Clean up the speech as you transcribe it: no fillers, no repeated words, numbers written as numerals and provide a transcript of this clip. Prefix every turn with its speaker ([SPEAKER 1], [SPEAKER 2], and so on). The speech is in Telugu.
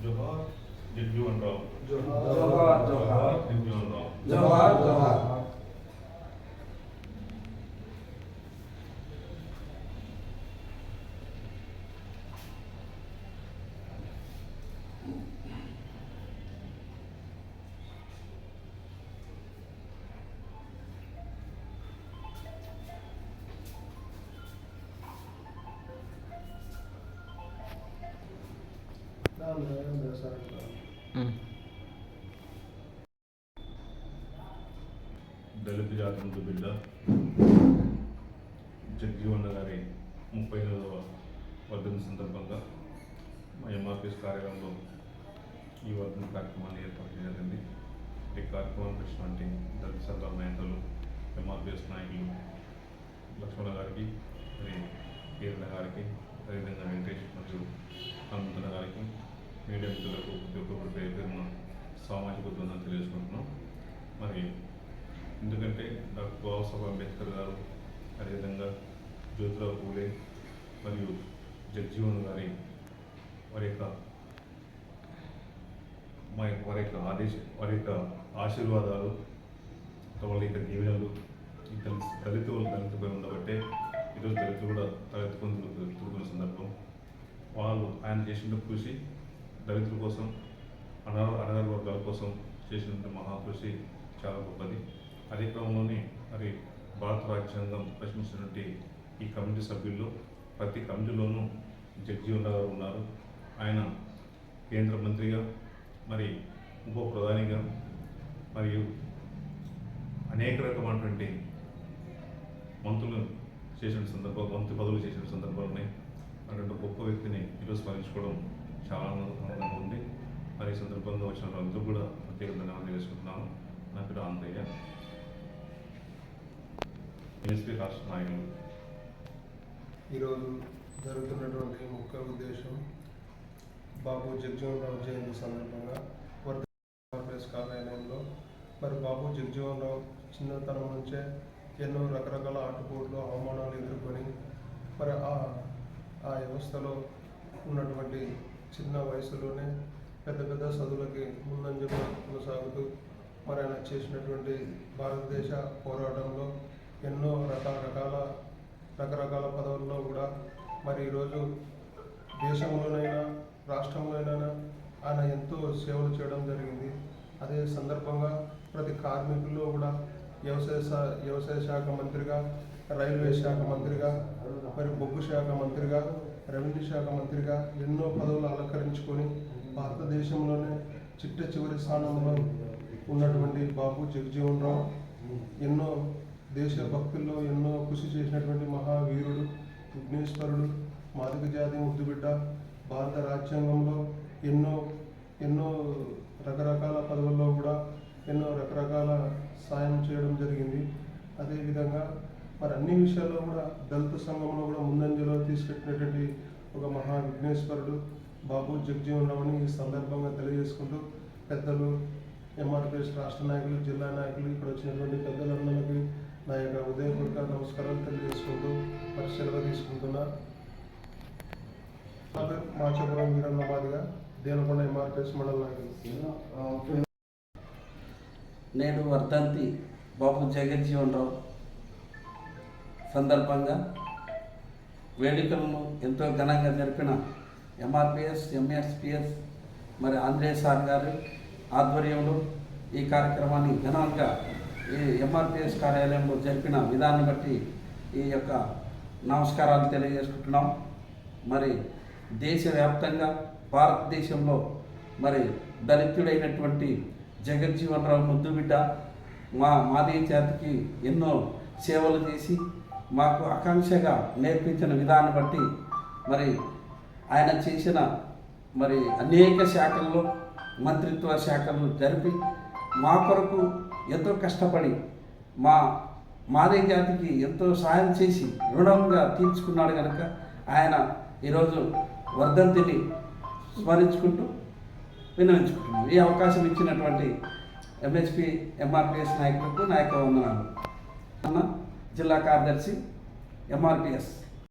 [SPEAKER 1] जोहार जगजीवन राम।
[SPEAKER 2] जोहार जोहार
[SPEAKER 1] जगजीवन राम।
[SPEAKER 2] जोहार जोहार।
[SPEAKER 1] దళిత జాతి ముందు బిడ్డ జగజీవన్ గారి 35వ వర్ధంతి సందర్భంగా మా ఎంఆర్పిఎస్ కార్యాలయంలో ఈ వర్ధంతి కార్యక్రమాన్ని ఏర్పాటు జరిగింది. ఈ కార్యక్రమానికి వచ్చినటువంటి దళిత సంఘాల నేతలు, ఎంఆర్పిఎస్ నాయకులు లక్ష్మణ గారికి, మరి కీరణ గారికి, అదేవిధంగా వెంకటేష్ మరియు హనుమంతన గారికి, మీడియా మిత్రులకు ప్రతి ఒక్కరు పేరున సామాజిక బంధం తెలియజేసుకుంటున్నాం. మరి ఎందుకంటే డాక్టర్ బాబాసాహెబ్ అంబేద్కర్ గారు, అదేవిధంగా జ్యోతిరావు పూలే మరియు జగజీవన్ గారి వారి యొక్క ఆశీర్వాదాలు, వాళ్ళ యొక్క దీవెనలు దళితుపై ఉండబట్టే ఈరోజు దళితులు కూడా తలెత్తుకున్న సందర్భం. వాళ్ళు ఆయన చేసిన కృషి దళితుల కోసం, అనగారి వర్గాల కోసం చేసినటువంటి మహాకృషి చాలా గొప్పది. అదే క్రమంలోనే మరి భారత రాజ్యాంగం ప్రశ్నించినటువంటి ఈ కమిటీ సభ్యుల్లో ప్రతి కమిటీలోనూ జగజీవన్ రావు గారు ఉన్నారు. ఆయన కేంద్ర మంత్రిగా, మరి ఉప ప్రధానిగా, మరియు అనేక రకమైనటువంటి మంత్రులు చేసిన మంత్రి పదవులు చేసిన సందర్భాలని అటువంటి గొప్ప వ్యక్తిని ఈరోజు స్మరించుకోవడం చాలా ఆనందంగా ఉంది. మరి ఈ సందర్భంగా వచ్చిన అందరూ కూడా ప్రత్యేక ధన్యవాదాలు తెలియజేసుకుంటున్నాను. నా పేరు ఆంధ్రయ్య, ఎస్పీ రాష్ట్ర నాయకులు.
[SPEAKER 3] ఈరోజు జరుగుతున్నటువంటి ముఖ్య ఉద్దేశం బాబు జగజీవన్ రావు జయంతి సందర్భంగా ఎంఆర్పిఎస్ కార్యాలయంలో మరి బాబు జగజీవన్ రావు చిన్నతనం నుంచే ఎన్నో రకరకాల ఆటుపోట్లు, అవమానాలు ఎదుర్కొని మరి ఆ వ్యవస్థలో ఉన్నటువంటి చిన్న వయసులోనే పెద్ద పెద్ద చదువులకి ముందంజలో కొనసాగుతూ మరి ఆయన చేసినటువంటి భారతదేశ పోరాటంలో ఎన్నో రకరకాల పదవుల్లో కూడా మరి ఈరోజు దేశంలోనైనా రాష్ట్రంలోనైనా ఆయన ఎంతో సేవలు చేయడం జరిగింది. అదే సందర్భంగా ప్రతి కార్మికుల్లో కూడా వ్యవసాయ శాఖ మంత్రిగా, రైల్వే శాఖ మంత్రిగా, మరి బొగ్గు శాఖ మంత్రిగా, రెవెన్యూ శాఖ మంత్రిగా ఎన్నో పదవులు అలంకరించుకొని భారతదేశంలోనే చివరి స్థానంలో ఉన్నటువంటి బాబు జగజీవన్ రావు ఎన్నో దేశ భక్తుల్లో ఎన్నో కృషి చేసినటువంటి మహావీరుడు, విఘ్నేశ్వరుడు, మాదిగ జాతి ముద్దుబిడ్డ, భారత రాజ్యాంగంలో ఎన్నో రకరకాల పదవుల్లో కూడా ఎన్నో రకరకాల సాయం చేయడం జరిగింది. అదేవిధంగా మరి అన్ని విషయాల్లో కూడా దళిత సంఘంలో కూడా ముందంజలో తీసుకెట్టినటువంటి ఒక మహా విఘ్నేశ్వరుడు బాబు జగజీవన్ రావుని ఈ సందర్భంగా తెలియజేసుకుంటూ పెద్దలు, ఎంఆర్పిఎస్ రాష్ట్ర నాయకులు, జిల్లా నాయకులు, ఇక్కడ వచ్చినటువంటి పెద్దలందరికీ నా యొక్క ఉదయపూర్వక నమస్కారాలు తెలియజేసుకుంటూ మరి సెలవు తీసుకుంటున్నా. మాచపురం వీరన్న మాదిగా, దేవకొండ ఎంఆర్పిఎస్ మండల నాయకులు.
[SPEAKER 2] నేడు వర్ధంతి బాబు జగజీవన్ రావు సందర్భంగా వేడుకలను ఎంతో ఘనంగా జరిపిన ఎంఆర్పిఎస్, ఎంఎస్పిఎస్ మరి ఆంధ్రేయ సార్ గారి ఆధ్వర్యంలో ఈ కార్యక్రమాన్ని ఘనంగా ఈ ఎంఆర్పిఎస్ కార్యాలయంలో జరిపిన విధాన్ని బట్టి ఈ యొక్క నమస్కారాలు తెలియజేసుకుంటున్నాం. మరి దేశవ్యాప్తంగా భారతదేశంలో మరి దళితుడైనటువంటి జగజీవన్ రావు ముద్దుబిడ్డ మాదిగ జాతికి ఎన్నో సేవలు చేసి మాకు ఆకాంక్షగా నేర్పించిన విధానం బట్టి మరి ఆయన చేసిన మరి అనేక శాఖల్లో మంత్రిత్వ శాఖలు జరిపి మా కొరకు ఎంతో కష్టపడి మాదిగ జాతికి ఎంతో సహాయం చేసి రుణంగా తీర్చుకున్నాడు కనుక ఆయన ఈరోజు వర్ధంతిని స్మరించుకుంటూ విన్నవించుకుంటున్నాం. ఈ అవకాశం ఇచ్చినటువంటి ఎంఎస్పి, ఎంఆర్పిఎస్ నాయకులకు నాయక వందనాలు. జిల్లా కార్యదర్శి, ఎంఆర్పిఎస్.